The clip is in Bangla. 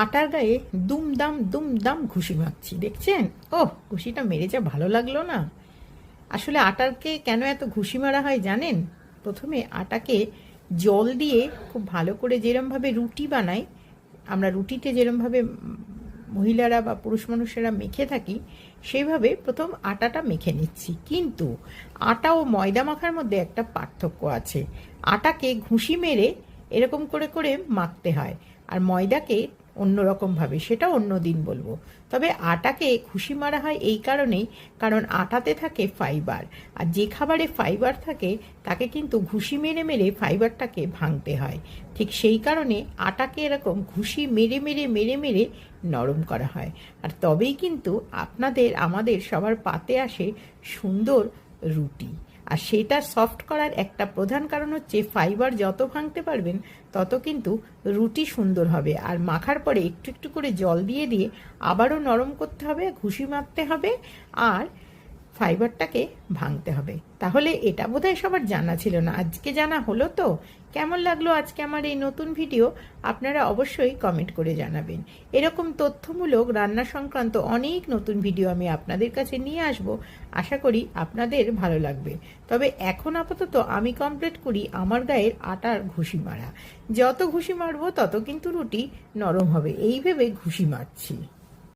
আটার গায়ে দুমদাম ঘুষি মারছি, দেখছেন? ঘুষিটা মেরে যা ভালো লাগলো না। আসলে আটাকে কেন এত ঘুষি মারা হয় জানেন? প্রথমে আটাকে জল দিয়ে খুব ভালো করে, যেরমভাবে রুটি বানাই আমরা, রুটিতে যেরমভাবে মহিলারা বা পুরুষ মানুষেরা মেখে থাকি, সেইভাবে প্রথম আটাটা মেখে নিচ্ছি। কিন্তু আটা ও ময়দা মাখার মধ্যে একটা পার্থক্য আছে। আটাকে ঘুষি মেরে এরকম করে করে মাখতে হয়, আর ময়দাকে অন্যরকমভাবে, সেটা অন্য দিন বলবো। তবে আটাকে ঘুষি মারা হয় এই কারণেই, কারণ আটাতে থাকে ফাইবার, আর যে খাবারে ফাইবার থাকে তাকে কিন্তু ঘুষি মেরে মেরে ফাইবারটাকে ভাঙতে হয়। ঠিক সেই কারণে আটাকে এরকম ঘুষি মেরে মেরে মেরে মেরে নরম করা হয়, আর তবেই কিন্তু আমাদের সবার পাতে আসে সুন্দর রুটি। আর সেটা সফট করার একটা প্রধান কারণ হচ্ছে ফাইবার যত ভাঙতে পারবেন তত কিন্তু রুটি সুন্দর হবে। আর মাখার পরে একটু একটু করে জল দিয়ে দিয়ে আবারও নরম করতে হবে, ঘুষি মারতে হবে, আর ফাইবারটাকে ভাঙতে হবে। তাহলে এটা বোধহয় সবার জানা ছিল না, আজকে জানা হলো তো। কেমন লাগলো আজকে আমার এই নতুন ভিডিও আপনারা অবশ্যই কমেন্ট করে জানাবেন। এরকম তথ্যমূলক রান্না সংক্রান্ত অনেক নতুন ভিডিও আমি আপনাদের কাছে নিয়ে আসব, আশা করি আপনাদের ভালো লাগবে। তবে এখন আপাতত আমি কমপ্লিট করি আমার গায়ের আটার ঘুষি মারা। যত ঘুষি মারবো তত কিন্তু রুটি নরম হবে, এই ভেবে ঘুষি মারছি।